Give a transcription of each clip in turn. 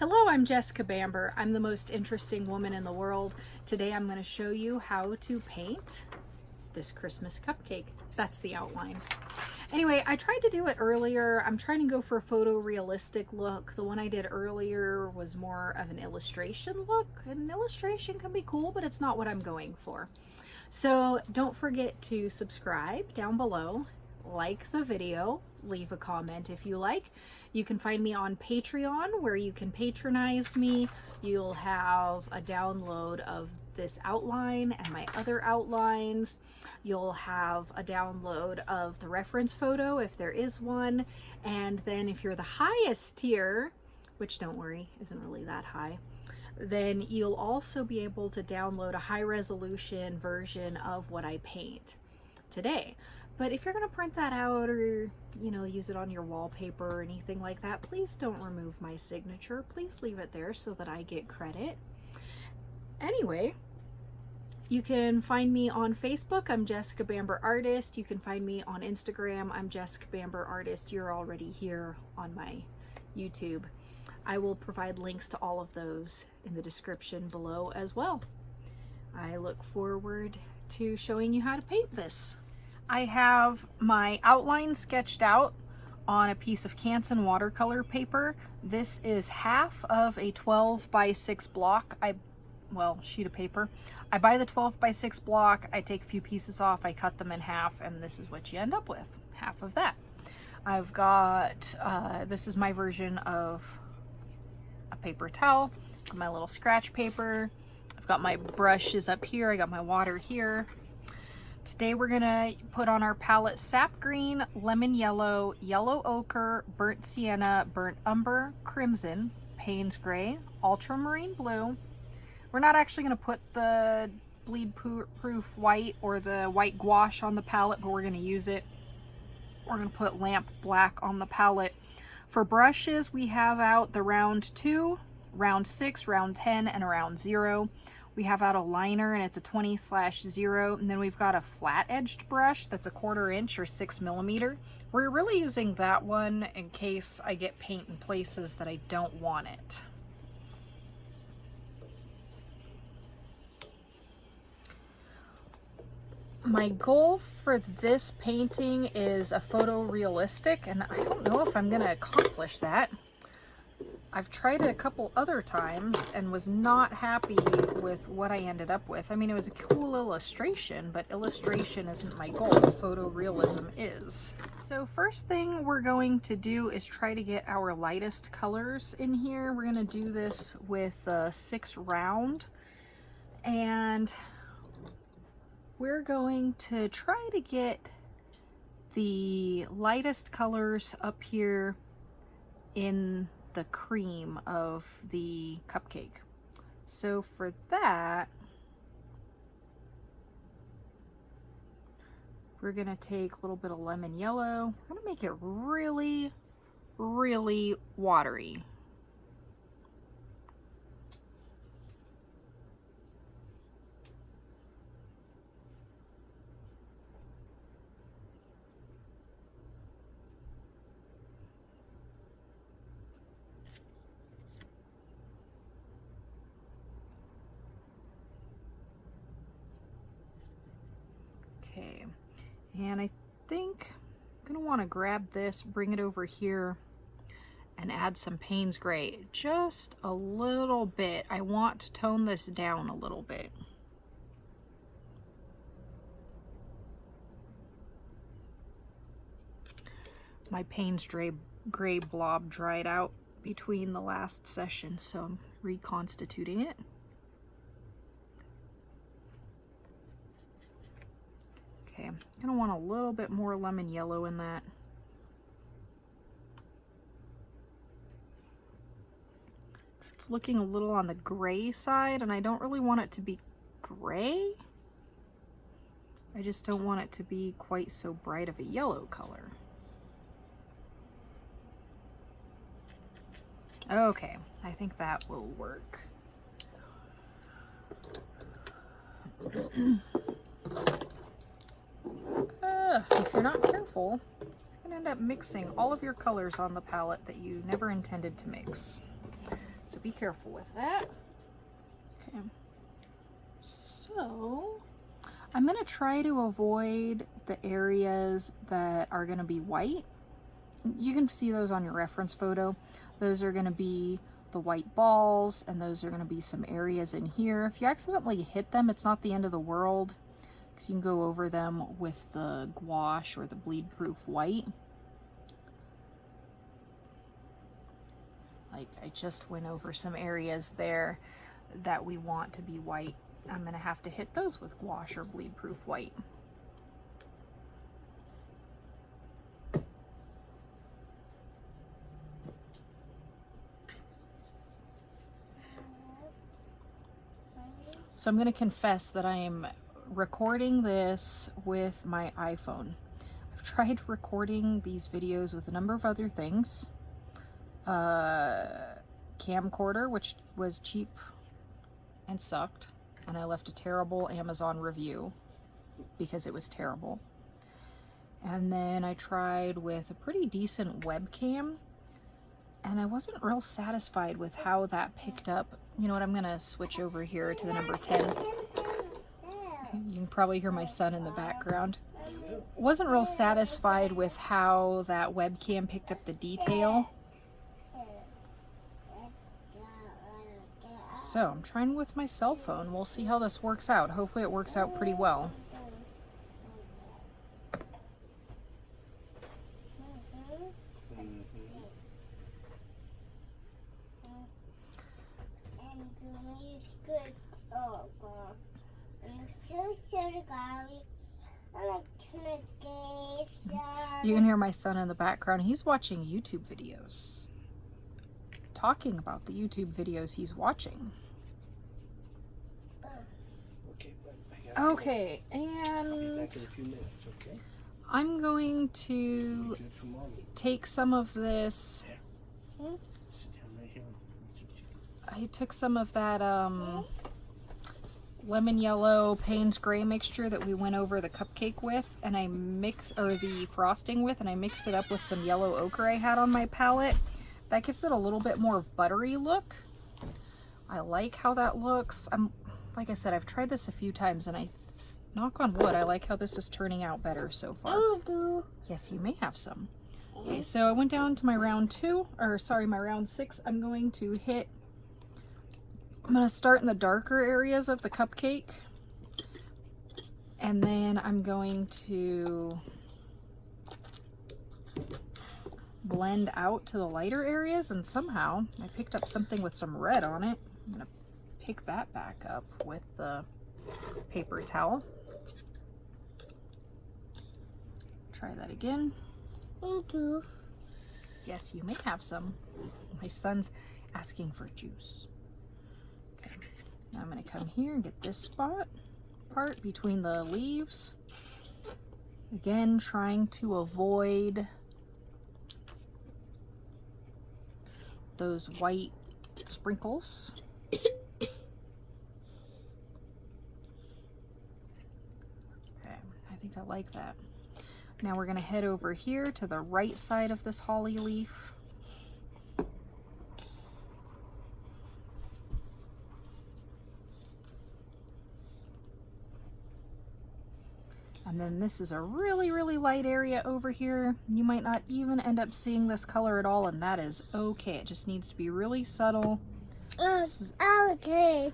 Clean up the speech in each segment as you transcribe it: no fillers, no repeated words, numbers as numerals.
Hello, I'm Jessica Bamber. I'm the most interesting woman in the world. Today I'm going to show you how to paint this Christmas cupcake. That's the outline. Anyway, I tried to do it earlier. I'm trying to go for a photorealistic look. The one I did earlier was more of an illustration look. An illustration can be cool, but it's not what I'm going for. So don't forget to subscribe down below, like the video, leave a comment if you like. You can find me on Patreon where you can patronize me. You'll have a download of this outline and my other outlines. You'll have a download of the reference photo if there is one. And then if you're the highest tier, which don't worry, isn't really that high, then you'll also be able to download a high resolution version of what I paint today. But if you're going to print that out or, use it on your wallpaper or anything like that, please don't remove my signature. Please leave it there so that I get credit. Anyway, you can find me on Facebook. I'm Jessica Bamber Artist. You can find me on Instagram. I'm Jessica Bamber Artist. You're already here on my YouTube. I will provide links to all of those in the description below as well. I look forward to showing you how to paint this. I have my outline sketched out on a piece of Canson watercolor paper. This is half of a 12 by 6 block. Sheet of paper. I buy the 12 by 6 block, I take a few pieces off, I cut them in half, and this is what you end up with, half of that. I've got, this is my version of a paper towel, my little scratch paper. I've got my brushes up here, I got my water here. Today we're gonna put on our palette sap green, lemon yellow, yellow ochre, burnt sienna, burnt umber, crimson, Payne's gray, ultramarine blue. We're not actually gonna put the bleed proof white or the white gouache on the palette, but we're gonna use it. We're gonna put lamp black on the palette. For brushes, we have out the round 2, round 6, round 10, and a round 0. We have out a liner and it's a 20/0, and then we've got a flat edged brush that's a 1/4 inch or 6 millimeter. We're really using that one in case I get paint in places that I don't want it. My goal for this painting is a photorealistic, and I don't know if I'm gonna accomplish that. I've tried it a couple other times and was not happy with what I ended up with. I mean, it was a cool illustration, but illustration isn't my goal. Photorealism is. So first thing we're going to do is try to get our lightest colors in here. We're gonna do this with 6 round, and we're going to try to get the lightest colors up here in the cream of the cupcake. So for that, we're gonna take a little bit of lemon yellow. I'm gonna make it really, really watery. Okay, and I think I'm gonna want to grab this, bring it over here, and add some Payne's gray, just a little bit. I want to tone this down a little bit. My Payne's gray blob dried out between the last session, so I'm reconstituting it. Okay, I'm gonna want a little bit more lemon yellow in that. It's looking a little on the gray side, and I don't really want it to be gray. I just don't want it to be quite so bright of a yellow color. Okay, I think that will work. If you're not careful, you're gonna end up mixing all of your colors on the palette that you never intended to mix. So be careful with that. Okay. So I'm going to try to avoid the areas that are going to be white. You can see those on your reference photo. Those are going to be the white balls, and those are going to be some areas in here. If you accidentally hit them, it's not the end of the world, because you can go over them with the gouache or the bleed-proof white. Like I just went over some areas there that we want to be white. I'm going to have to hit those with gouache or bleed-proof white. So I'm going to confess that I am recording this with my iPhone. I've tried recording these videos with a number of other things. Camcorder, which was cheap and sucked, and I left a terrible Amazon review because it was terrible. And then I tried with a pretty decent webcam, and I wasn't real satisfied with how that picked up. You know what, I'm gonna switch over here to the number 10. You can probably hear my son in the background. Wasn't real satisfied with how that webcam picked up the detail. So I'm trying with my cell phone. We'll see how this works out. Hopefully it works out pretty well. You can hear my son in the background. He's watching YouTube videos, talking about the YouTube videos he's watching. Okay, and I'm going to take some of this. I took some of that lemon yellow Payne's gray mixture that we went over the cupcake with, and I mixed, or the frosting with, and I mixed it up with some yellow ochre I had on my palette. That gives it a little bit more buttery look. I like how that looks. Like I said, I've tried this a few times, and knock on wood, I like how this is turning out better so far. Yes, you may have some. Okay, so I went down to my round 2, or sorry, my round 6. I'm going to start in the darker areas of the cupcake, and then I'm going to blend out to the lighter areas, and somehow I picked up something with some red on it. I'm going to pick that back up with the paper towel. Try that again. Thank you. Yes, you may have some. My son's asking for juice. Okay, now I'm going to come here and get this part between the leaves. Again, trying to avoid those white sprinkles. Okay, I think I like that. Now we're going to head over here to the right side of this holly leaf. And then this is a really, really light area over here. You might not even end up seeing this color at all, and that is okay. It just needs to be really subtle. Okay.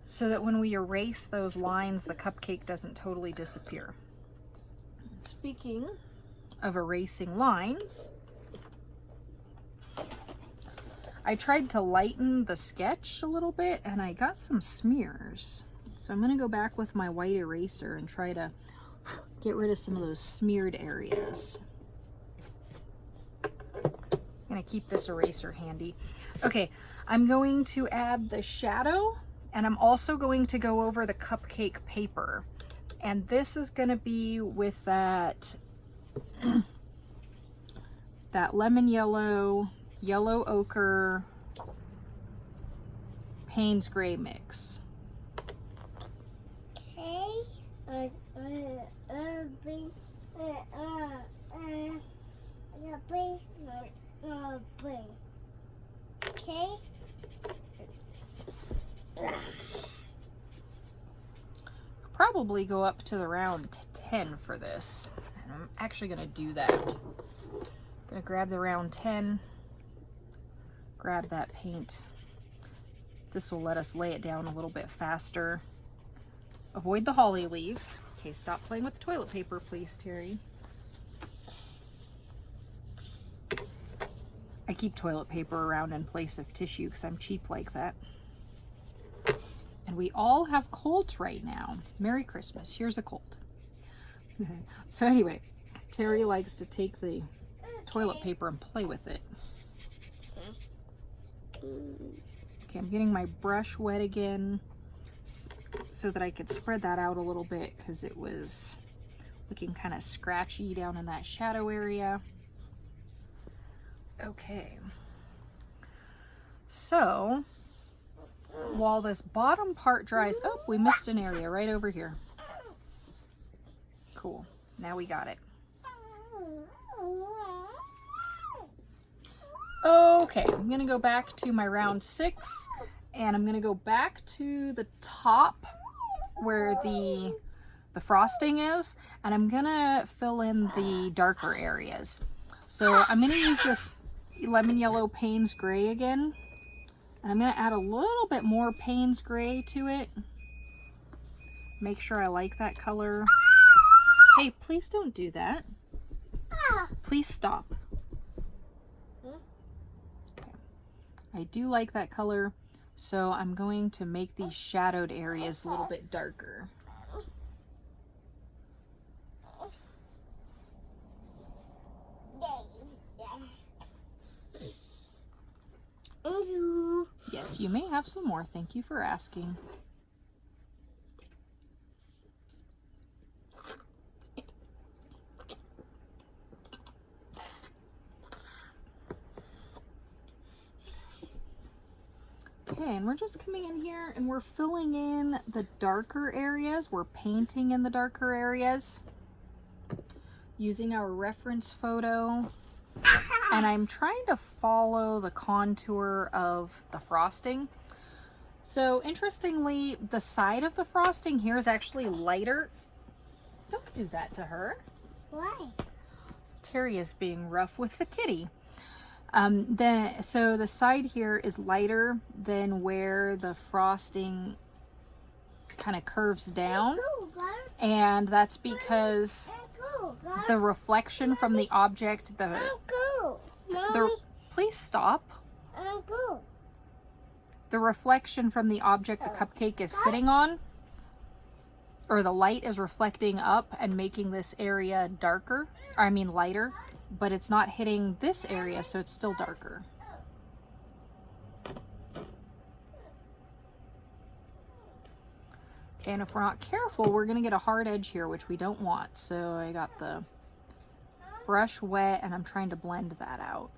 So that when we erase those lines, the cupcake doesn't totally disappear. Speaking of erasing lines, I tried to lighten the sketch a little bit, and I got some smears. So I'm going to go back with my white eraser and try to get rid of some of those smeared areas. I'm going to keep this eraser handy. Okay, I'm going to add the shadow, and I'm also going to go over the cupcake paper. And this is going to be with that that lemon yellow, yellow ochre, Payne's gray mix. Okay. Okay. probably go up to the round 10 for this. And I'm actually going to do that. Going to grab the round 10, grab that paint. This will let us lay it down a little bit faster. Avoid the holly leaves. Okay, stop playing with the toilet paper, please, Terry. I keep toilet paper around in place of tissue because I'm cheap like that. And we all have colds right now. Merry Christmas. Here's a cold. So anyway, Terry likes to take the toilet paper and play with it. Okay, I'm getting my brush wet again so that I could spread that out a little bit because it was looking kind of scratchy down in that shadow area. Okay. So, while this bottom part dries, oh, we missed an area right over here. Cool. Now we got it. Okay, I'm going to go back to my round 6, and I'm going to go back to the top where the frosting is, and I'm going to fill in the darker areas. So I'm going to use this lemon yellow Payne's Gray again, and I'm going to add a little bit more Payne's Gray to it. Make sure I like that color. Hey, please don't do that. Please stop. I do like that color, so I'm going to make these shadowed areas a little bit darker. Yes, you may have some more. Thank you for asking. Okay, and we're just coming in here and we're filling in the darker areas. We're painting in the darker areas using our reference photo. And I'm trying to follow the contour of the frosting. So interestingly, the side of the frosting here is actually lighter. Don't do that to her. Why? Terry is being rough with the kitty. So the side here is lighter than where the frosting kind of curves down, and that's because the reflection from the object, please stop. The reflection from the object the cupcake is sitting on, or the light is reflecting up and making this area darker, or I mean lighter, but it's not hitting this area, so it's still darker. Okay, and if we're not careful, we're gonna get a hard edge here, which we don't want. So I got the brush wet and I'm trying to blend that out.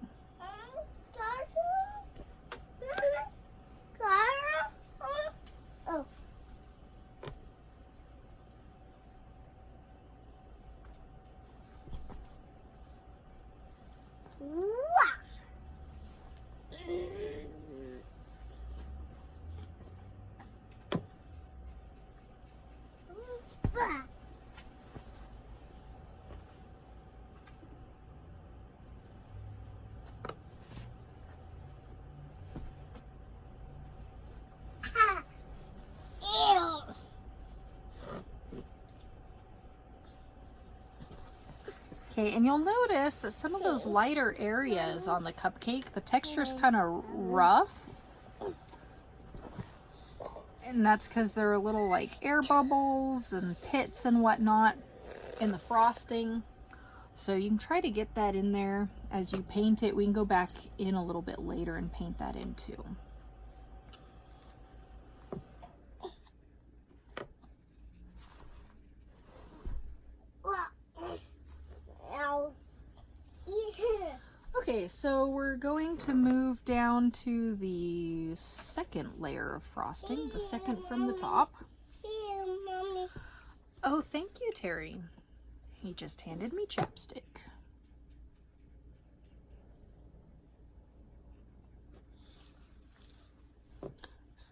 Okay, and you'll notice that some of those lighter areas on the cupcake, the texture is kind of rough. And that's because there are little like air bubbles and pits and whatnot in the frosting. So you can try to get that in there as you paint it. We can go back in a little bit later and paint that in too. Okay, so we're going to move down to the second layer of frosting, the second from the top. Oh, thank you, Terry. He just handed me chapstick.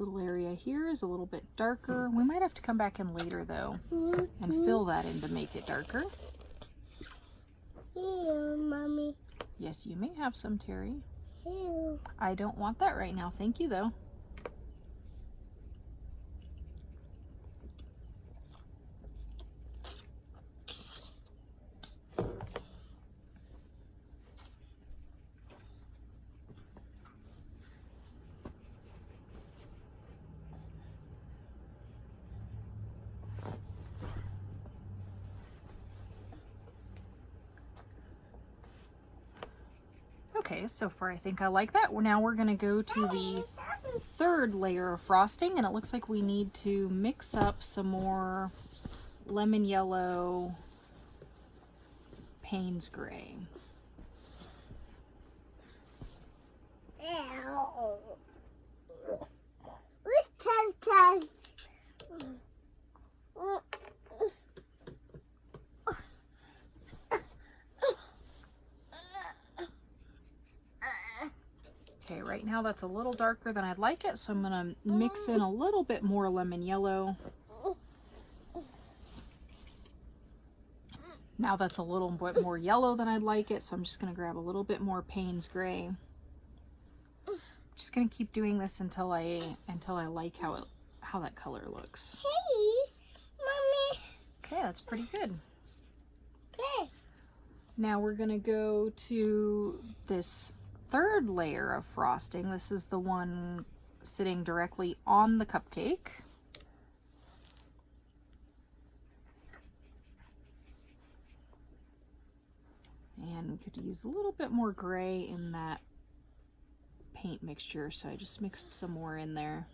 This little area here is a little bit darker. We might have to come back in later though and fill that in to make it darker. Here, Mommy. Yes, you may have some, Terry. Here. I don't want that right now. Thank you though. Okay, so far I think I like that. Now we're going to go to the third layer of frosting, and it looks like we need to mix up some more lemon yellow Payne's gray. Okay, right now that's a little darker than I'd like it, so I'm going to mix in a little bit more lemon yellow. Now that's a little bit more yellow than I'd like it, so I'm just going to grab a little bit more Payne's gray. Just going to keep doing this until I like how that color looks. Hey, Mommy. Okay, that's pretty good. Okay. Now we're going to go to this third layer of frosting. This is the one sitting directly on the cupcake. And we could use a little bit more gray in that paint mixture, so I just mixed some more in there.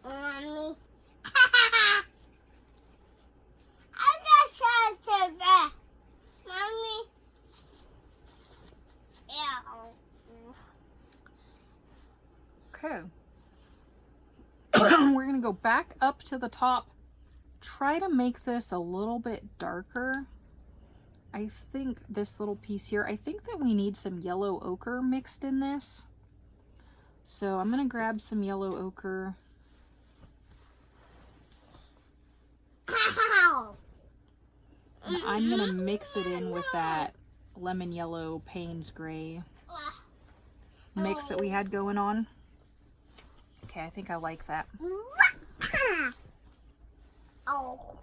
Mommy. I just saw the red. Mommy. Okay. We're going to go back up to the top. Try to make this a little bit darker. I think this little piece here, I think that we need some yellow ochre mixed in this. So I'm going to grab some yellow ochre. And I'm going to mix it in with that lemon yellow Payne's gray mix that we had going on. Okay, I think I like that. Oh.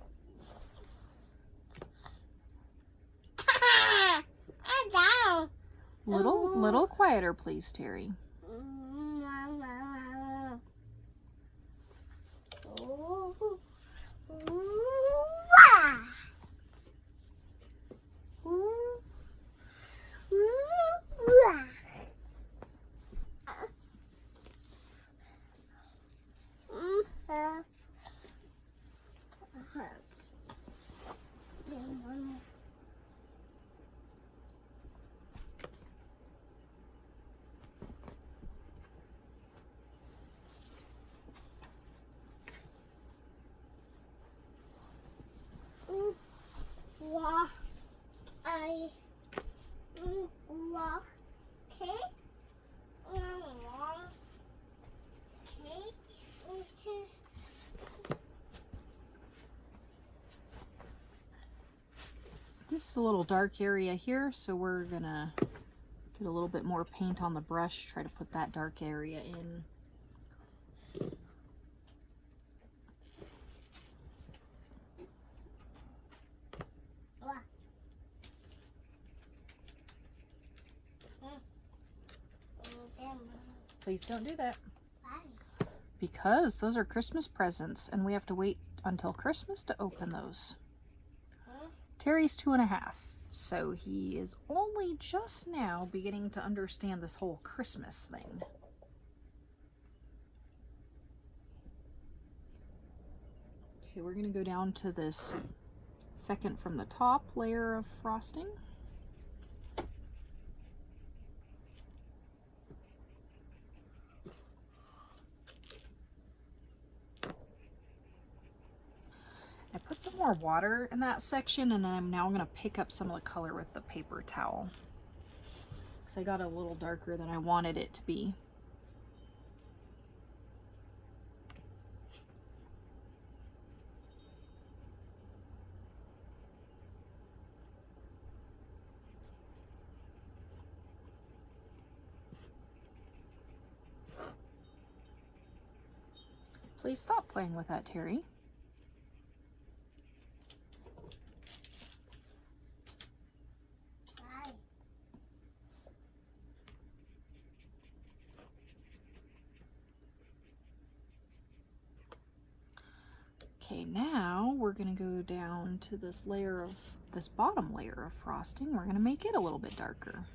I'm down. Little quieter, please, Terry. This is a little dark area here, so we're gonna get a little bit more paint on the brush, try to put that dark area in. Please don't do that. Why? Because those are Christmas presents and we have to wait until Christmas to open those. Terry's 2.5, so he is only just now beginning to understand this whole Christmas thing. Okay, we're going to go down to this second from the top layer of frosting. I put some more water in that section, and I'm now going to pick up some of the color with the paper towel. Because I got a little darker than I wanted it to be. Please stop playing with that, Terry. Okay, now we're going to go down to this bottom layer of frosting. We're going to make it a little bit darker.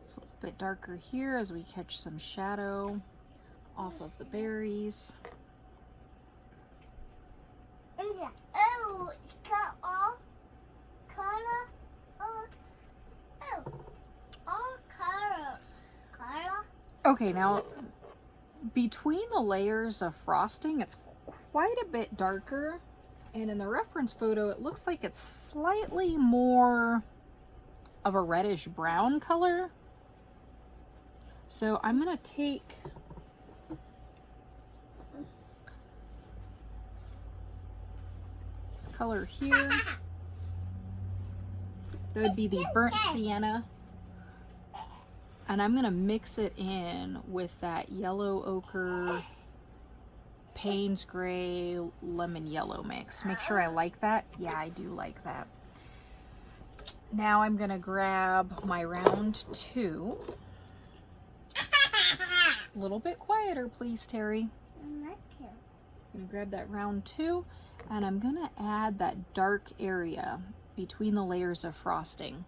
So a bit darker here as we catch some shadow off of the berries. Oh, cut off color. Oh, all color. Okay, now between the layers of frosting, it's quite a bit darker, and in the reference photo, it looks like it's slightly more of a reddish brown color. So I'm gonna take this color here. That would be the burnt sienna. And I'm gonna mix it in with that yellow ochre, Payne's gray, lemon yellow mix. Make sure I like that. Yeah, I do like that. Now I'm gonna grab my round 2. A little bit quieter, please, Terry. I'm gonna grab that round 2, and I'm gonna add that dark area between the layers of frosting.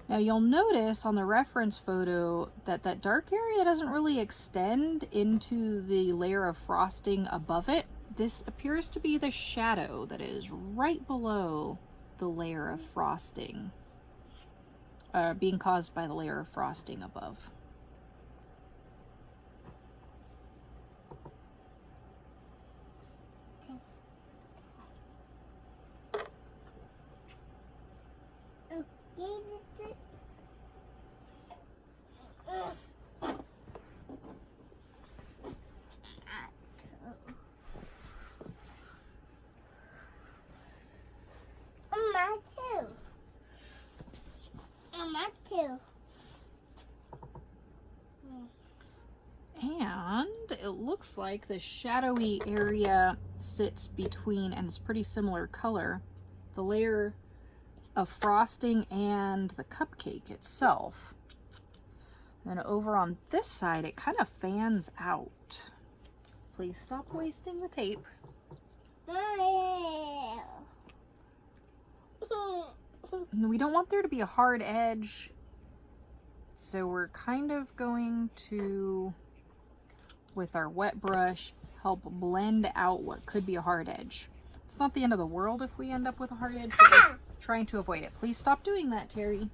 Now you'll notice on the reference photo that that dark area doesn't really extend into the layer of frosting above it. This appears to be the shadow that is right below the layer of frosting, being caused by the layer of frosting above. And it looks like the shadowy area sits between, and it's pretty similar color, the layer of frosting and the cupcake itself. Then over on this side, it kind of fans out. Please stop wasting the tape. We don't want there to be a hard edge, so we're kind of going to, with our wet brush, help blend out what could be a hard edge. It's not the end of the world if we end up with a hard edge, but we're trying to avoid it. Please stop doing that, Terry.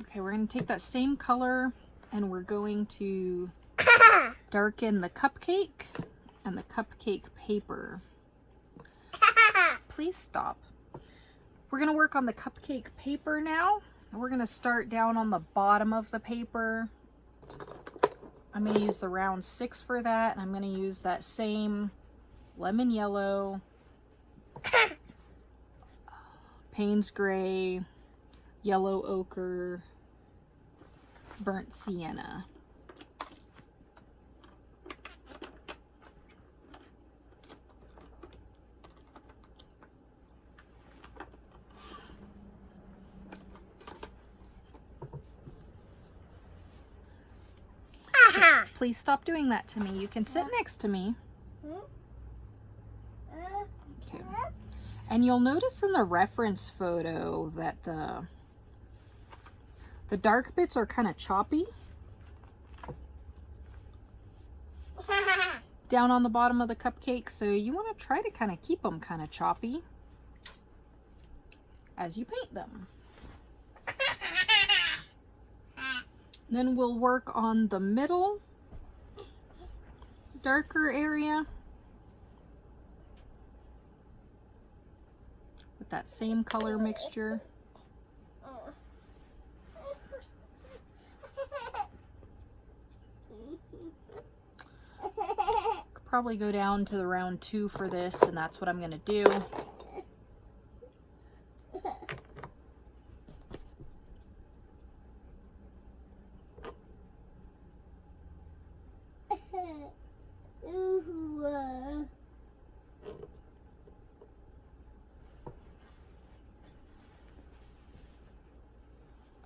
Okay, we're going to take that same color and we're going to darken the cupcake and the cupcake paper. Please stop. We're going to work on the cupcake paper now. And we're going to start down on the bottom of the paper. I'm going to use the round 6 for that. And I'm going to use that same lemon yellow, Payne's gray, yellow ochre, burnt sienna. Please stop doing that to me. You can sit next to me. Okay. And you'll notice in the reference photo that the dark bits are kind of choppy down on the bottom of the cupcake, so you want to try to kind of keep them kind of choppy as you paint them. Then we'll work on the middle darker area with that same color mixture. Could probably go down to the round 2 for this, and that's what I'm going to do.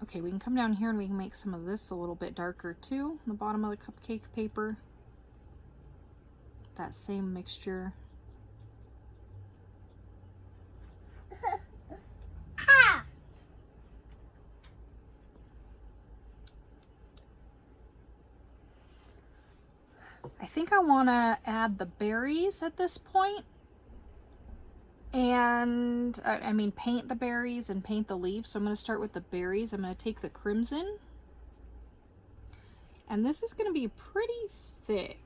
Okay, we can come down here and we can make some of this a little bit darker too, on the bottom of the cupcake paper. That same mixture. I think I want to add the berries at this point. And I mean paint the berries and paint the leaves. So I'm going to start with the berries. I'm going to take the crimson, and this is going to be pretty thick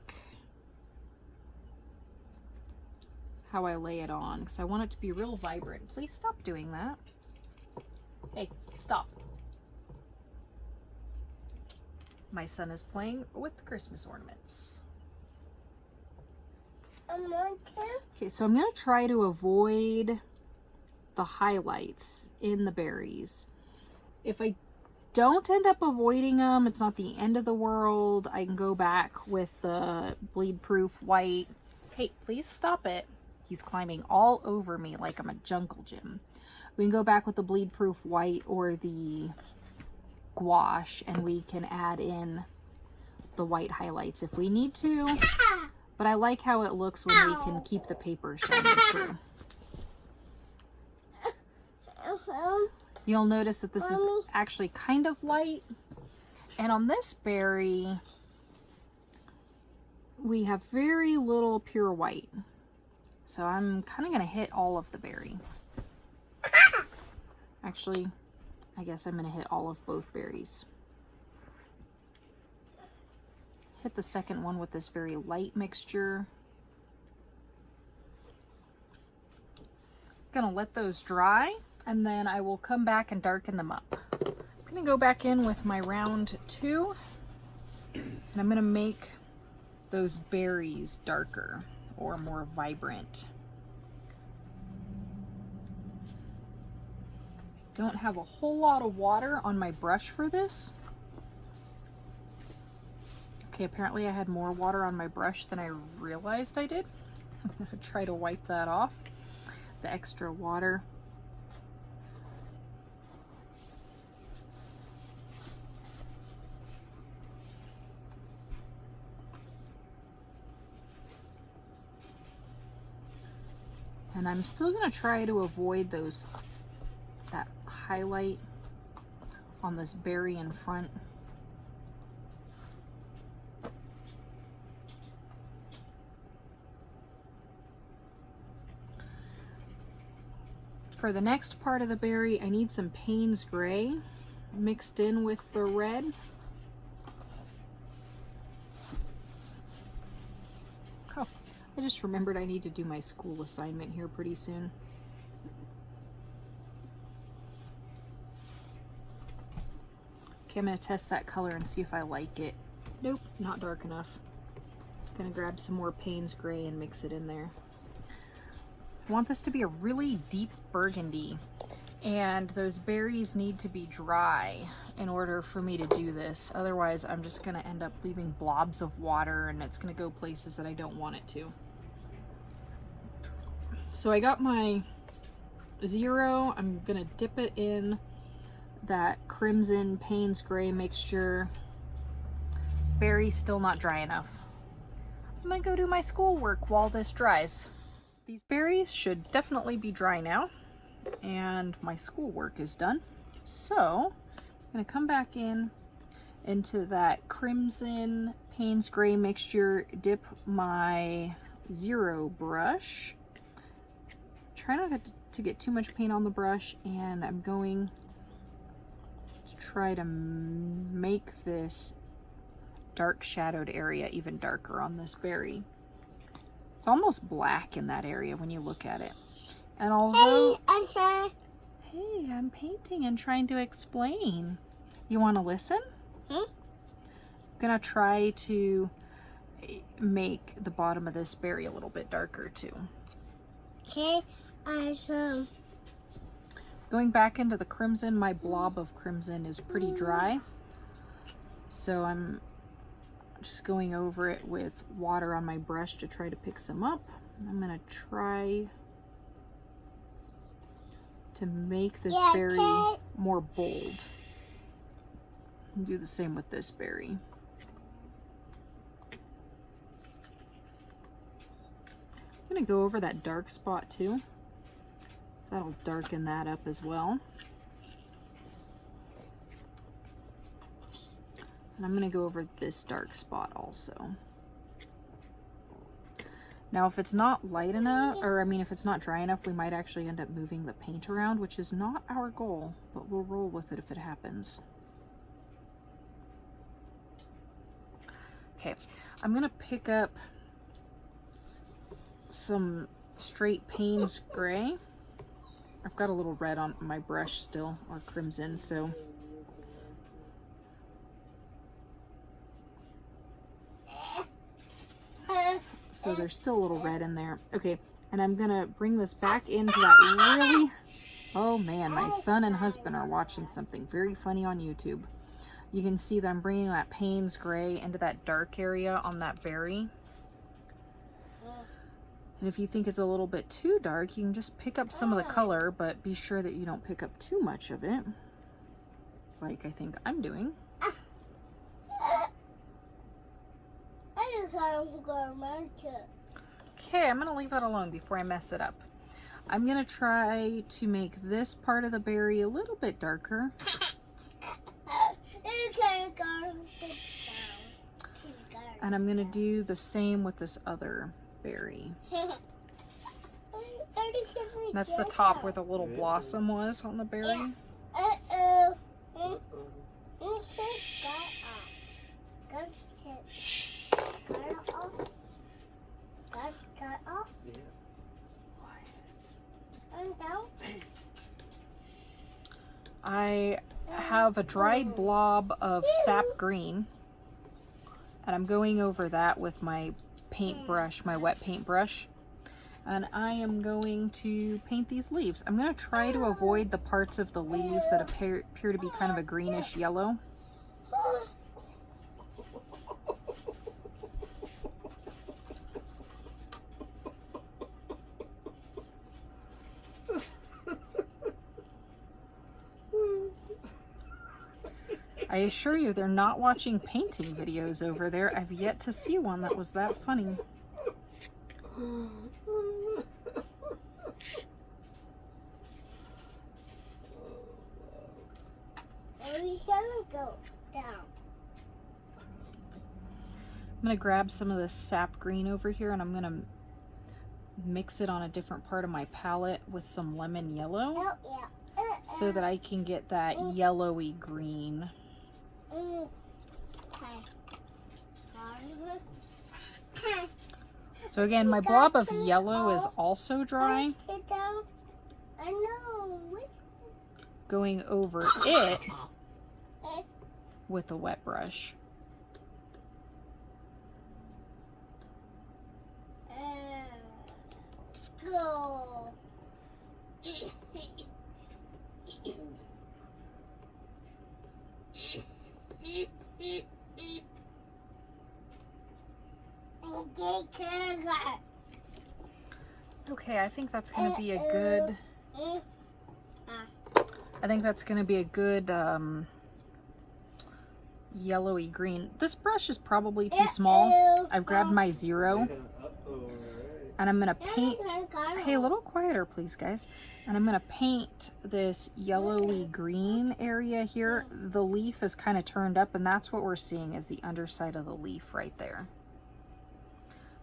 how I lay it on, because I want it to be real vibrant. Please stop doing that. Hey, stop. My son is playing with the Christmas ornaments. Okay, so I'm going to try to avoid the highlights in the berries. If I don't end up avoiding them, it's not the end of the world. I can go back with the bleed-proof white. Hey, please stop it. He's climbing all over me like I'm a jungle gym. We can go back with the bleed-proof white or the gouache, and we can add in the white highlights if we need to. But I like how it looks when we can keep the paper shining through. You'll notice that this is actually kind of light. And on this berry, we have very little pure white. So I'm kind of going to hit all of the berry. Actually, I guess I'm going to hit all of both berries. Hit the second one with this very light mixture. Gonna let those dry, and then I will come back and darken them up. I'm gonna go back in with my round 2, and I'm gonna make those berries darker or more vibrant. Don't have a whole lot of water on my brush for this. Okay, apparently I had more water on my brush than I realized I did. I'm going to try to wipe that off, the extra water. And I'm still going to try to avoid that highlight on this berry in front. For the next part of the berry, I need some Payne's Gray mixed in with the red. Oh, I just remembered I need to do my school assignment here pretty soon. Okay, I'm going to test that color and see if I like it. Nope, not dark enough. I'm going to grab some more Payne's Gray and mix it in there. I want this to be a really deep burgundy, and those berries need to be dry in order for me to do this. Otherwise, I'm just going to end up leaving blobs of water, and it's going to go places that I don't want it to. So I got my 0. I'm going to dip it in that crimson Payne's Gray mixture. Berry's still not dry enough. I'm going to go do my schoolwork while this dries. These berries should definitely be dry now, and my schoolwork is done. So I'm gonna come back into that crimson Payne's gray mixture, dip my 0 brush. Try not to get too much paint on the brush, and I'm going to try to make this dark shadowed area even darker on this berry. It's almost black in that area when you look at it. And although... Hey, I'm painting and trying to explain. You want to listen? I'm gonna try to make the bottom of this berry a little bit darker too. Okay, Going back into the crimson, my blob of crimson is pretty dry. So I'm just going over it with water on my brush to try to pick some up. I'm gonna try to make this berry more bold. And do the same with this berry. I'm gonna go over that dark spot too. So that'll darken that up as well. And I'm gonna go over this dark spot also. Now if it's not light enough, or I mean if it's not dry enough, we might actually end up moving the paint around, which is not our goal, but we'll roll with it if it happens. Okay, I'm gonna pick up some straight Payne's gray. I've got a little red on my brush still, or crimson, so there's still a little red in there. Okay, and I'm gonna bring this back into that really... Oh man, my son and husband are watching something very funny on YouTube. You can see that I'm bringing that Payne's gray into that dark area on that berry. And if you think it's a little bit too dark, you can just pick up some of the color, but be sure that you don't pick up too much of it, like I think I'm doing. Okay, I'm gonna leave that alone before I mess it up. I'm gonna try to make this part of the berry a little bit darker. And I'm gonna do the same with this other berry. That's the top where the little blossom was on the berry. I have a dried blob of sap green, and I'm going over that with my paintbrush, my wet paintbrush, and I am going to paint these leaves. I'm going to try to avoid the parts of the leaves that appear to be kind of a greenish yellow. I assure you, they're not watching painting videos over there. I've yet to see one that was that funny. I'm going to grab some of this sap green over here, and I'm going to mix it on a different part of my palette with some lemon yellow so that I can get that yellowy green. So again, my blob of yellow is also dry. Going over it with a wet brush. Okay, I think that's going to be a good... yellowy green. This brush is probably too small. I've grabbed my 0 and I'm going to paint Okay, a little quieter, please, guys. And I'm going to paint this yellowy green area here. The leaf is kind of turned up, and that's what we're seeing is the underside of the leaf right there.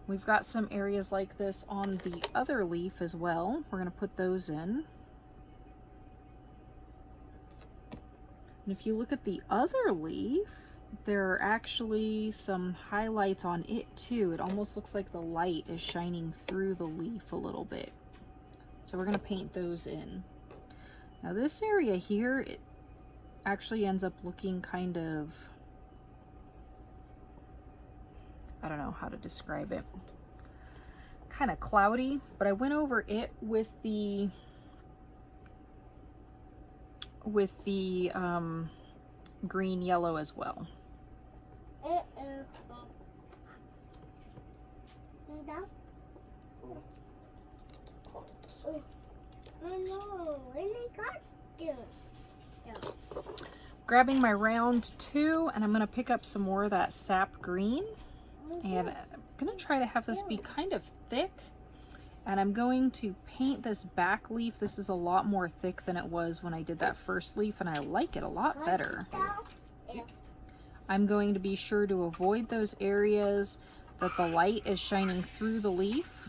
We've got some areas like this on the other leaf as well. We're going to put those in. And if you look at the other leaf, there are actually some highlights on it too. It almost looks like the light is shining through the leaf a little bit. So we're going to paint those in. Now this area here, it actually ends up looking kind of, I don't know how to describe it, kind of cloudy, but I went over it with the green yellow as well. Grabbing my round 2, and I'm going to pick up some more of that sap green, and I'm going to try to have this be kind of thick, and I'm going to paint this back leaf. This is a lot more thick than it was when I did that first leaf, and I like it a lot better. I'm going to be sure to avoid those areas that the light is shining through the leaf.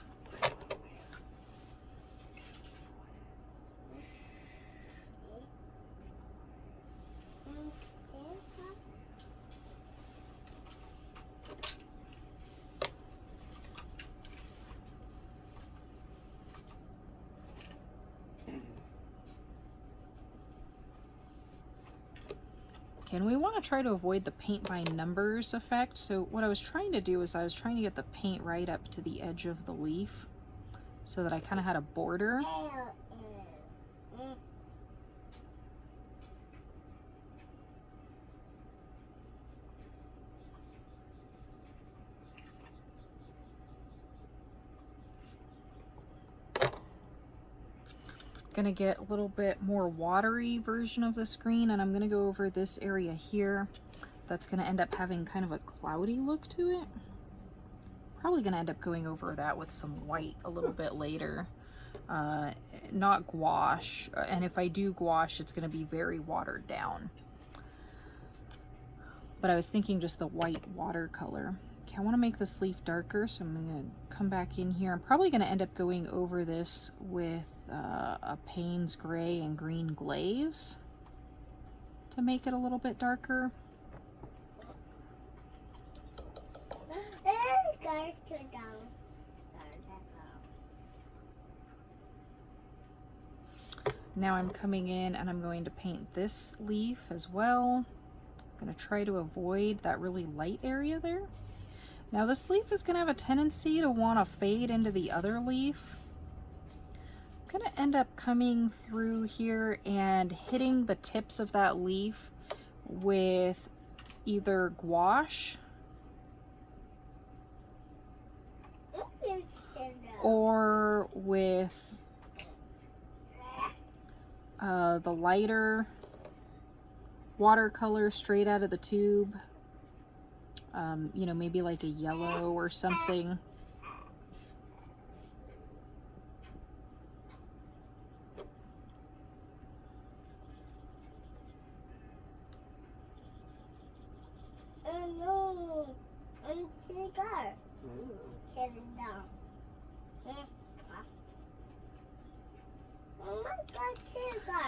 And we want to try to avoid the paint by numbers effect. So what I was trying to do is I was trying to get the paint right up to the edge of the leaf so that I kind of had a border. Gonna get a little bit more watery version of this green, and I'm gonna go over this area here that's gonna end up having kind of a cloudy look to it. Probably gonna end up going over that with some white a little bit later. Not gouache, and if I do gouache, it's gonna be very watered down. But I was thinking just the white watercolor. Okay, I want to make this leaf darker, so I'm going to come back in here. I'm probably going to end up going over this with a Payne's gray and green glaze to make it a little bit darker. Now I'm coming in and I'm going to paint this leaf as well. I'm going to try to avoid that really light area there. Now this leaf is going to have a tendency to want to fade into the other leaf. I'm going to end up coming through here and hitting the tips of that leaf with either gouache or with the lighter watercolor straight out of the tube. You know, maybe like a yellow or something.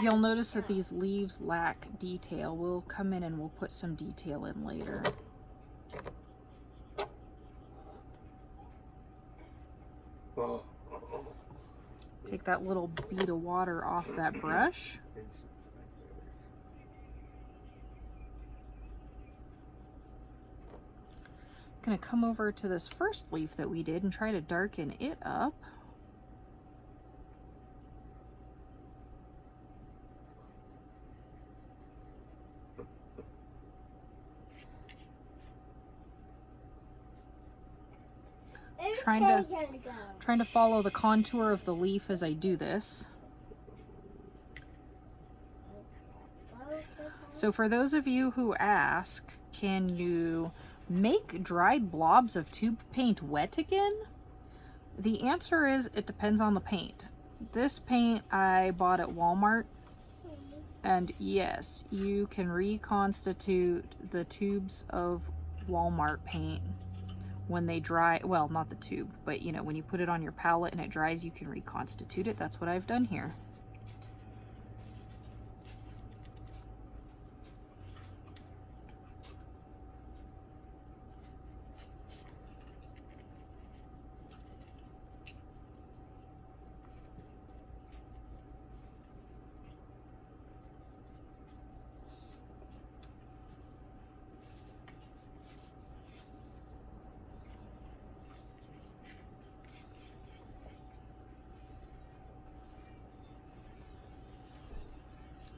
You'll notice that these leaves lack detail. We'll come in and we'll put some detail in later. Take that little bead of water off that brush. I'm going to come over to this first leaf that we did and try to darken it up. Trying to follow the contour of the leaf as I do this. So for those of you who ask, can you make dried blobs of tube paint wet again? The answer is it depends on the paint. This paint I bought at Walmart, and yes, you can reconstitute the tubes of Walmart paint when they dry. Well, not the tube, but you know, when you put it on your palette and it dries, you can reconstitute it. That's what I've done here.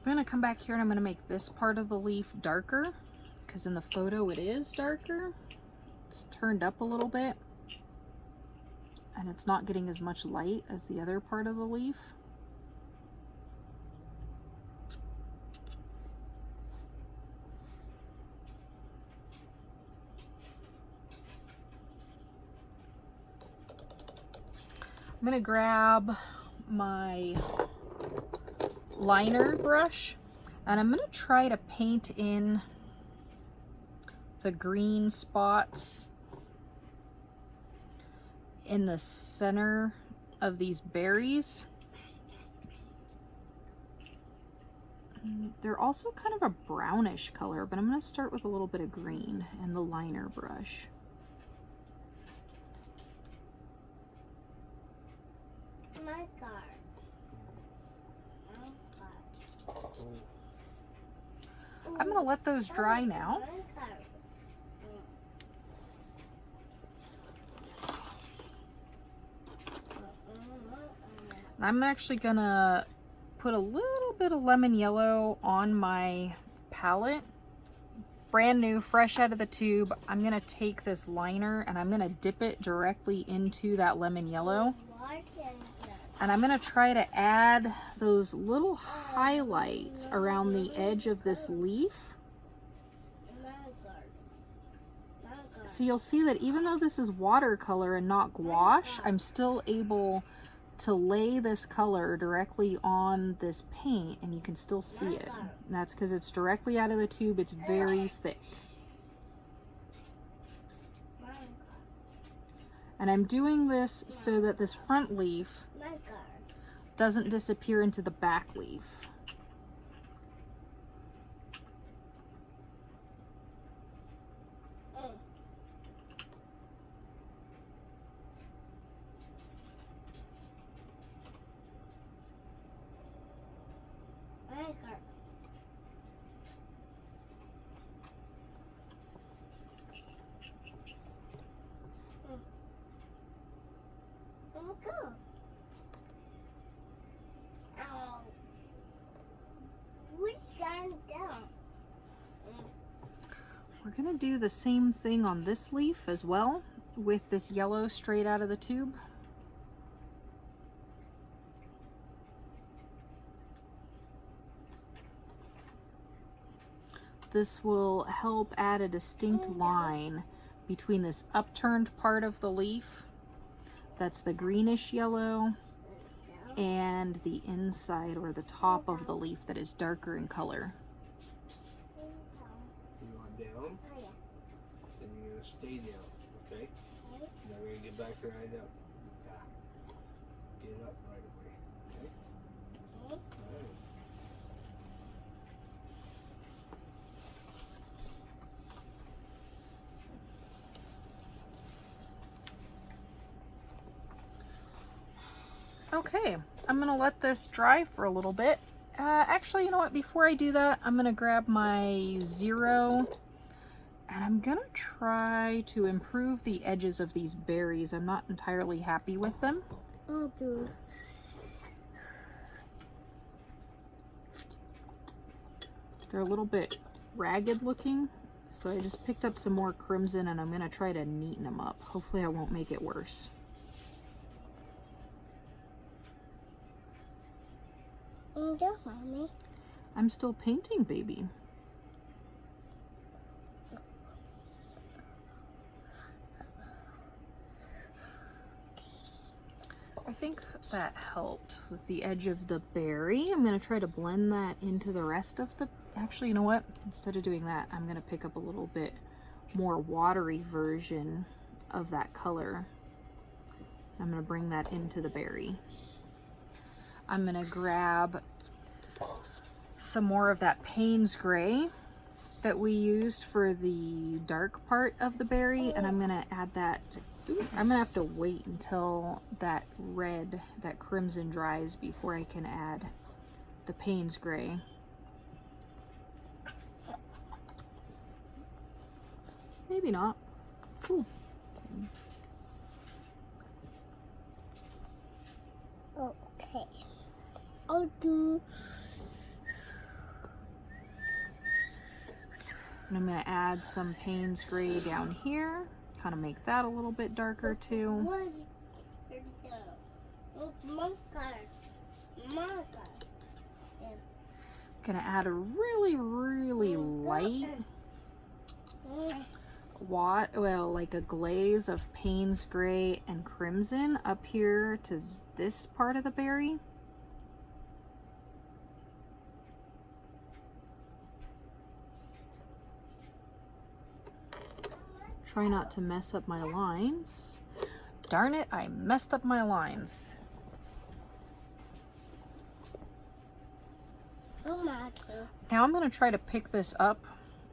I'm going to come back here and I'm going to make this part of the leaf darker, because in the photo it is darker. It's turned up a little bit and it's not getting as much light as the other part of the leaf. I'm going to grab my liner brush and I'm going to try to paint in the green spots in the center of these berries. They're also kind of a brownish color, but I'm going to start with a little bit of green and the liner brush. My car. I'm going to let those dry now. I'm actually going to put a little bit of lemon yellow on my palette. Brand new, fresh out of the tube. I'm going to take this liner and I'm going to dip it directly into that lemon yellow. And I'm going to try to add those little highlights around the edge of this leaf. So you'll see that even though this is watercolor and not gouache, I'm still able to lay this color directly on this paint and you can still see it. And that's because it's directly out of the tube. It's very thick. And I'm doing this so that this front leaf doesn't disappear into the back leaf. We're going to do the same thing on this leaf as well with this yellow straight out of the tube. This will help add a distinct line between this upturned part of the leaf, that's the greenish yellow, and the inside or the top of the leaf that is darker in color. You want down? Oh, yeah. Then you're going to stay down, okay? Okay. Now we're going to get back right up. Yeah. Get up right away, okay? Okay. All right. Okay, I'm going to let this dry for a little bit. Actually, you know what? Before I do that, I'm going to grab my Zero and I'm going to try to improve the edges of these berries. I'm not entirely happy with them. Okay. They're a little bit ragged looking, so I just picked up some more crimson and I'm going to try to neaten them up. Hopefully I won't make it worse. Mommy. I'm still painting, baby. think that helped with the edge of the berry. I'm gonna try to blend that into the rest of the, actually, you know what? Instead of doing that, I'm gonna pick up a little bit more watery version of that color. I'm gonna bring that into the berry. I'm gonna grab some more of that Payne's Gray that we used for the dark part of the berry, and I'm gonna add that. I'm gonna have to wait until that red, that crimson dries before I can add the Payne's Gray. Maybe not. Cool. Okay. I'll do. And I'm gonna add some Payne's Gray down here. Kind of make that a little bit darker too. What? My God. My God. Gonna add a really, really light like a glaze of Payne's Gray and crimson up here to this part of the berry. Try not to mess up my lines. Darn it, I messed up my lines. Now I'm going to try to pick this up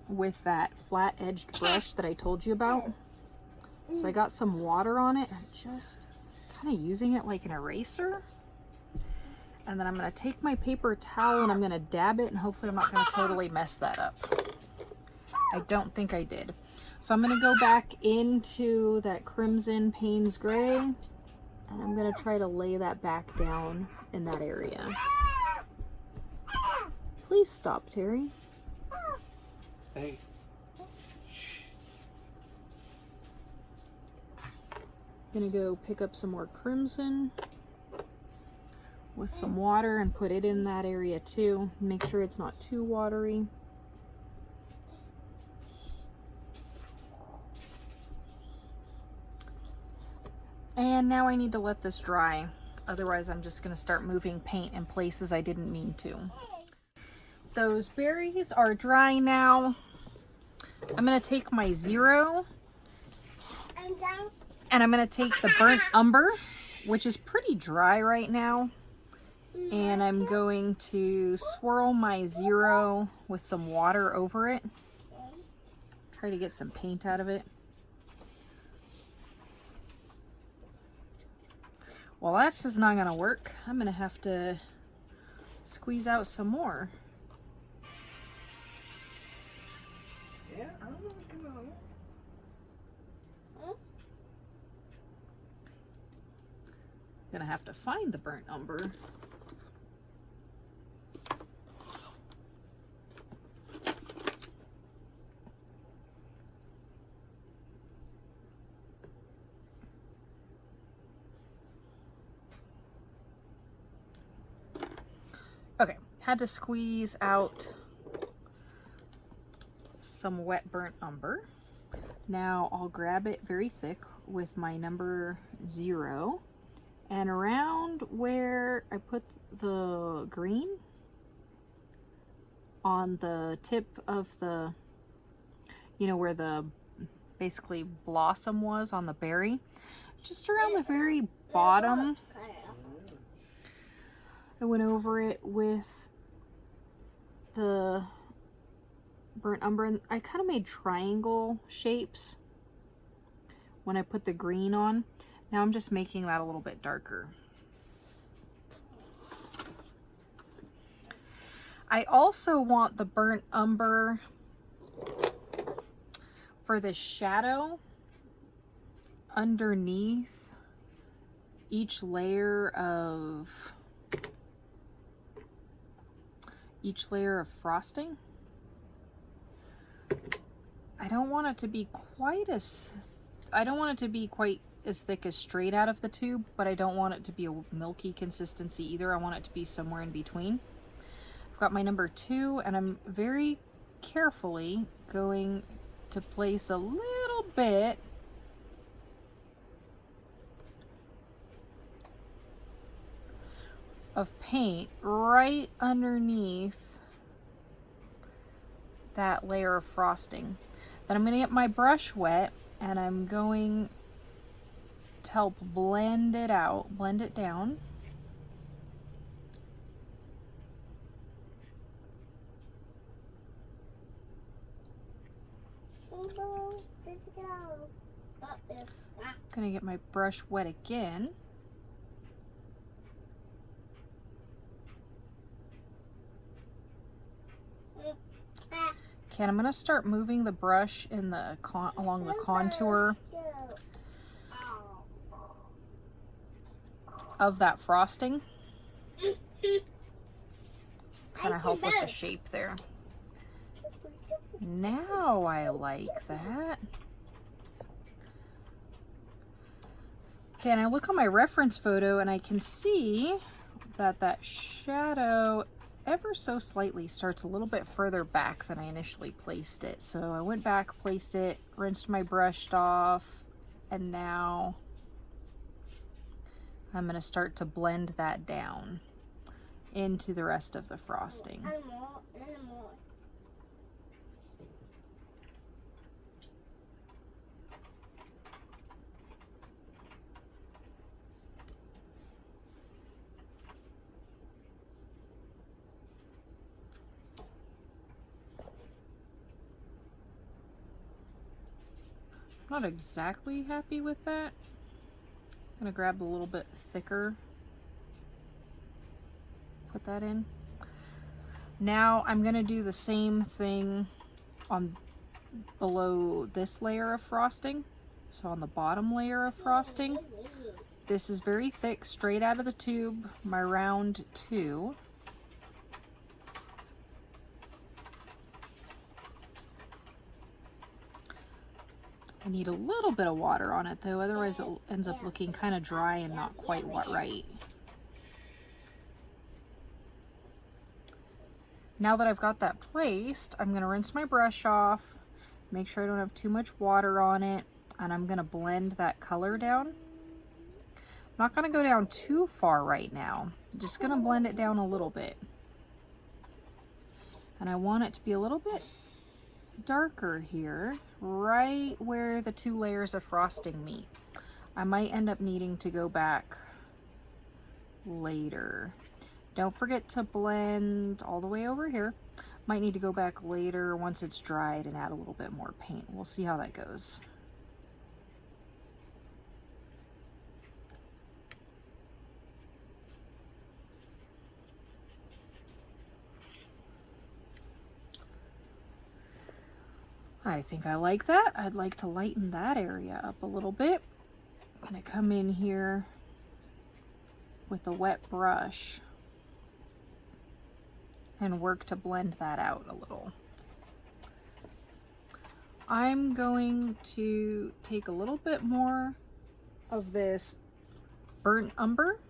with that flat-edged brush that I told you about. So I got some water on it. I'm just kind of using it like an eraser. And then I'm going to take my paper towel and I'm going to dab it, and hopefully I'm not going to totally mess that up. I don't think I did. So I'm going to go back into that crimson Payne's Gray, and I'm going to try to lay that back down in that area. Please stop, Terry. Hey. Shh. Gonna go pick up some more crimson with some water and put it in that area too. Make sure it's not too watery. And now I need to let this dry. Otherwise, I'm just gonna start moving paint in places I didn't mean to. Those berries are dry now. I'm gonna take my 0 and I'm gonna take the burnt umber, which is pretty dry right now, and I'm going to swirl my 0 with some water over it. Try to get some paint out of it. Well, that's just not gonna work. I'm gonna have to squeeze out some more. Yeah, I'm looking on it. Gonna have to find the burnt umber. Okay, had to squeeze out some wet burnt umber. Now I'll grab it very thick with my number 0, and around where I put the green on the tip of the, you know, where the basically blossom was on the berry, just around the very bottom, I went over it with the burnt umber, and I kind of made triangle shapes when I put the green on. Now I'm just making that a little bit darker. I also want the burnt umber for the shadow underneath each layer of frosting. I don't want it to be quite as thick as straight out of the tube, but I don't want it to be a milky consistency either. I want it to be somewhere in between. I've got my number 2, and I'm very carefully going to place a little bit of paint right underneath that layer of frosting. Then I'm going to get my brush wet and I'm going to help blend it out, blend it down. Gonna get my brush wet again. Okay, and I'm gonna start moving the brush in the along the contour of that frosting. Kind of help with the shape there. Now I like that. Okay, and I look on my reference photo and I can see that that shadow ever so slightly starts a little bit further back than I initially placed it. So I went back, placed it, rinsed my brush off, and now I'm going to start to blend that down into the rest of the frosting. Not exactly happy with that. I'm gonna grab a little bit thicker, put that in. Now I'm gonna do the same thing on below this layer of frosting. So on the bottom layer of frosting, this is very thick, straight out of the tube, my round 2. I need a little bit of water on it though, otherwise it ends up looking kind of dry and not quite right. Now that I've got that placed, I'm going to rinse my brush off, make sure I don't have too much water on it, and I'm going to blend that color down. I'm not going to go down too far right now, I'm just going to blend it down a little bit. And I want it to be a little bit darker here, right where the 2 layers of frosting meet. I might end up needing to go back later. Don't forget to blend all the way over here. Might need to go back later once it's dried and add a little bit more paint. We'll see how that goes. I think I like that. I'd like to lighten that area up a little bit. I'm going to come in here with a wet brush and work to blend that out a little. I'm going to take a little bit more of this burnt umber.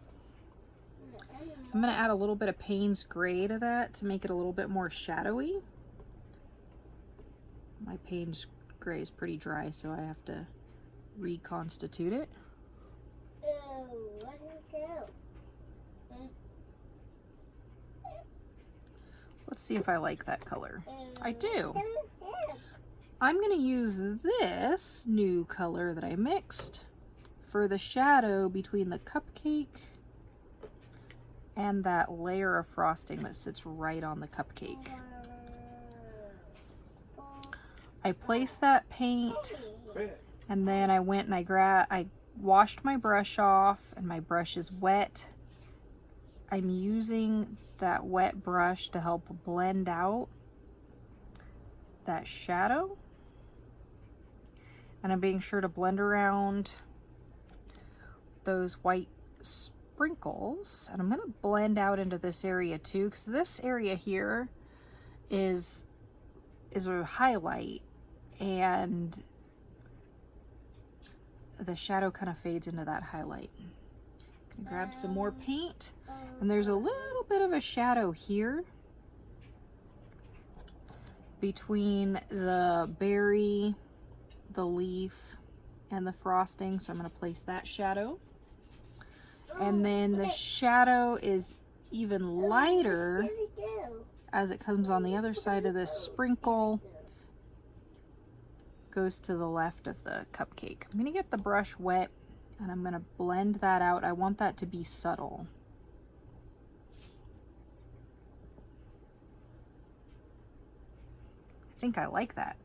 I'm going to add a little bit of Payne's Gray to that to make it a little bit more shadowy. My Payne's Gray is pretty dry, so I have to reconstitute it. Let's see if I like that color. I do. I'm going to use this new color that I mixed for the shadow between the cupcake and that layer of frosting that sits right on the cupcake. I placed that paint and then I went and I washed my brush off, and my brush is wet. I'm using that wet brush to help blend out that shadow, and I'm being sure to blend around those white sprinkles, and I'm going to blend out into this area too, because this area here is a highlight, and the shadow kind of fades into that highlight. I'm gonna grab some more paint, and there's a little bit of a shadow here between the berry, the leaf, and the frosting, so I'm going to place that shadow. And then the shadow is even lighter as it comes on the other side of this sprinkle. Goes to the left of the cupcake. I'm gonna get the brush wet and I'm gonna blend that out. I want that to be subtle. I think I like that.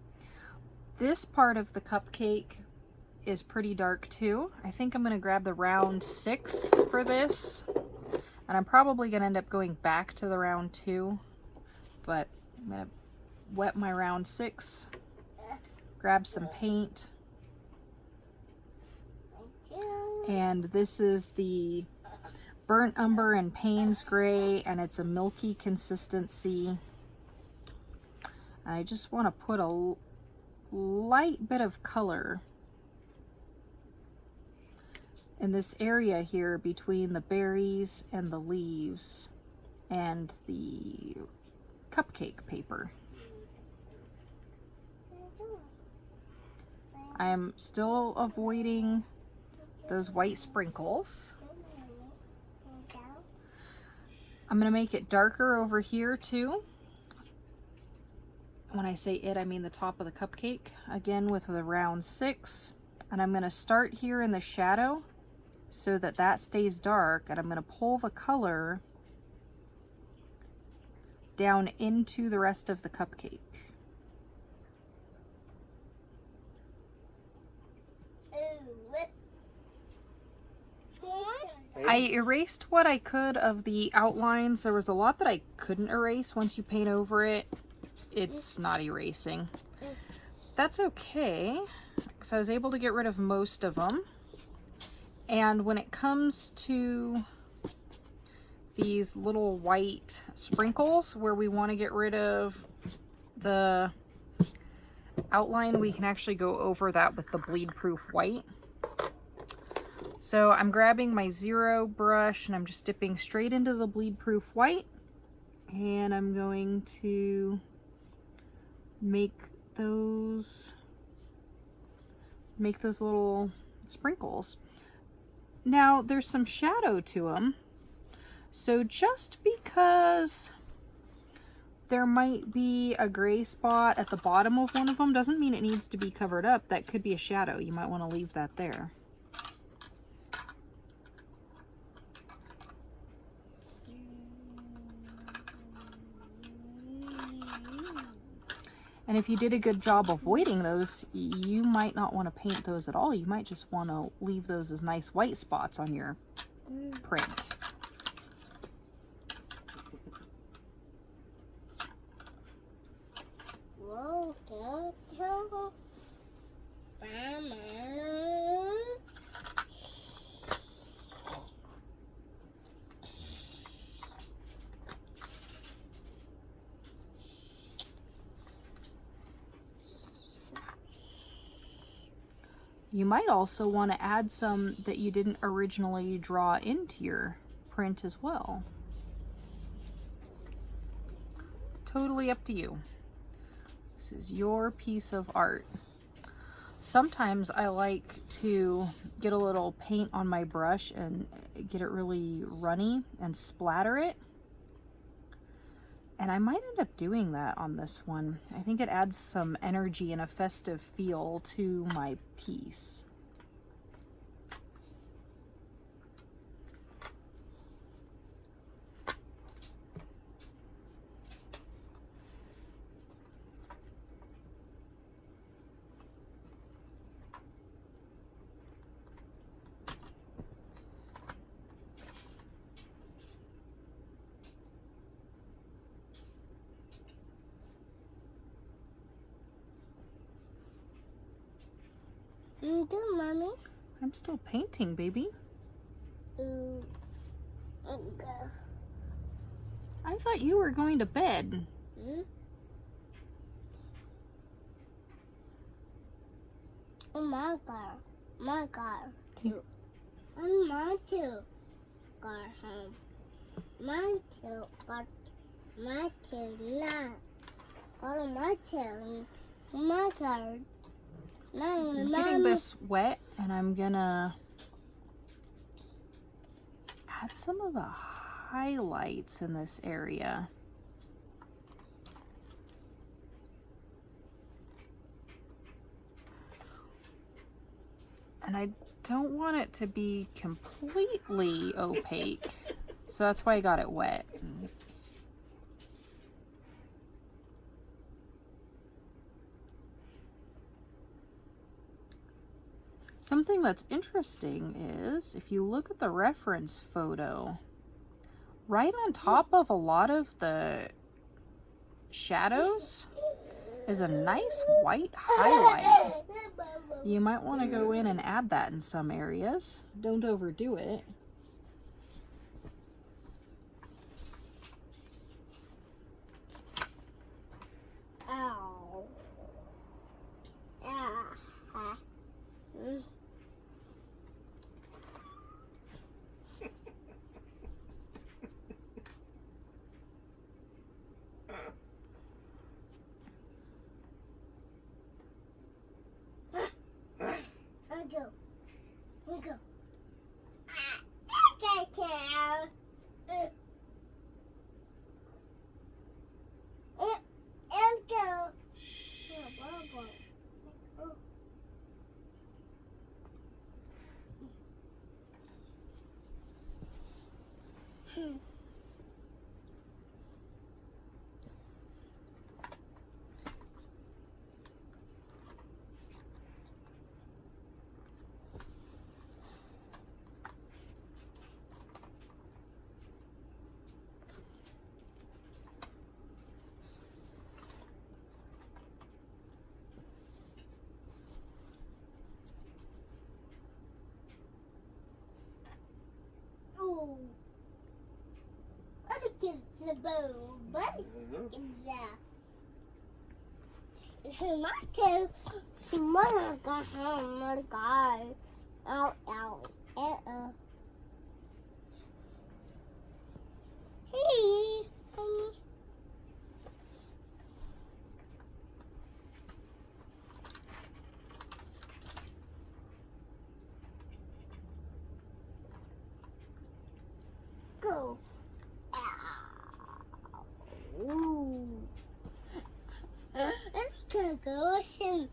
This part of the cupcake is pretty dark too. I think I'm gonna grab the round 6 for this, and I'm probably gonna end up going back to the round 2, but I'm gonna wet my round 6, grab some paint, and this is the Burnt Umber and Payne's Gray, and it's a milky consistency. And I just want to put a light bit of color in this area here between the berries and the leaves and the cupcake paper. I am still avoiding those white sprinkles. I'm going to make it darker over here too. When I say it, I mean the top of the cupcake. Again with the round 6. And I'm going to start here in the shadow so that that stays dark. And I'm going to pull the color down into the rest of the cupcake. I erased what I could of the outlines. There was a lot that I couldn't erase. Once you paint over it, it's not erasing. That's okay, because I was able to get rid of most of them. And when it comes to these little white sprinkles where we want to get rid of the outline, we can actually go over that with the bleed proof white. So I'm grabbing my 0 brush and I'm just dipping straight into the bleed proof white, and I'm going to make those little sprinkles. Now there's some shadow to them, so just because there might be a gray spot at the bottom of one of them doesn't mean it needs to be covered up. That could be a shadow. You might want to leave that there. And if you did a good job avoiding those, you might not want to paint those at all. You might just want to leave those as nice white spots on your print. Whoa, don't tell Mama. You might also want to add some that you didn't originally draw into your print as well. Totally up to you. This is your piece of art. Sometimes I like to get a little paint on my brush and get it really runny and splatter it. And I might end up doing that on this one. I think it adds some energy and a festive feel to my piece. You do, Mommy? I'm still painting, baby. Okay. I thought you were going to bed. Oh my God. My God, too. And mine too got home. Mine too got my too not. Got my too. My God. I'm getting this wet and I'm gonna add some of the highlights in this area. And I don't want it to be completely opaque, so that's why I got it wet. Something that's interesting is, if you look at the reference photo, right on top of a lot of the shadows is a nice white highlight. You might want to go in and add that in some areas. Don't overdo it. Ow. Ah. Go. Look at the bow. Look at that. So my two, someone got home, my God. Hey, honey. Go. Ooh. Let's go soon.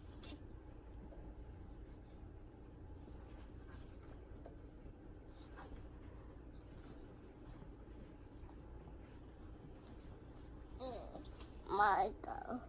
My God.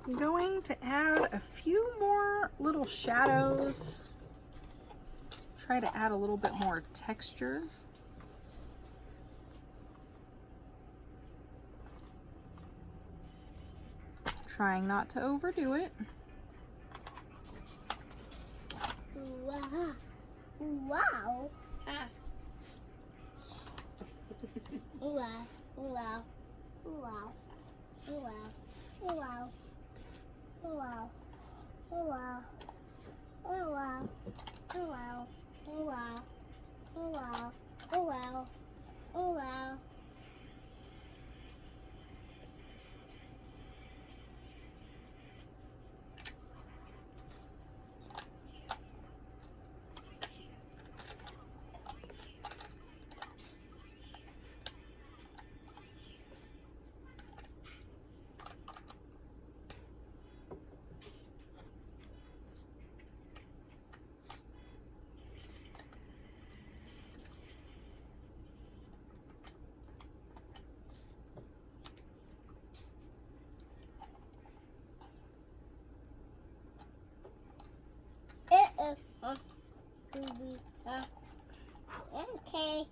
I'm going to add a few more little shadows. Try to add a little bit more texture. Trying not to overdo it. Wow. Wow. Wow. Wow. wow. Oh wow. Oh wow. Oh wow. Oh wow. Oh wow. Oh wow. Oh wow. Oh wow. Oh wow. Oh wow. Okay.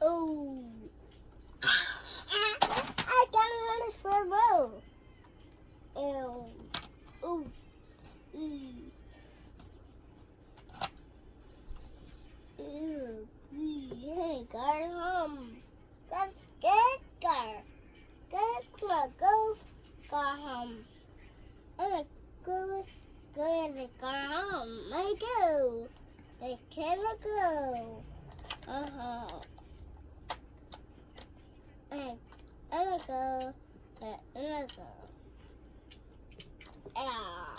Oh. I got another swirl. Oh. Oh. Hey, go home. Let's go. Go home. Oh, go home. I go. I can't go. I'm gonna go. Ah.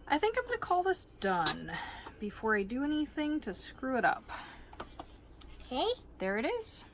I think I'm going to call this done before I do anything to screw it up. Okay. There it is.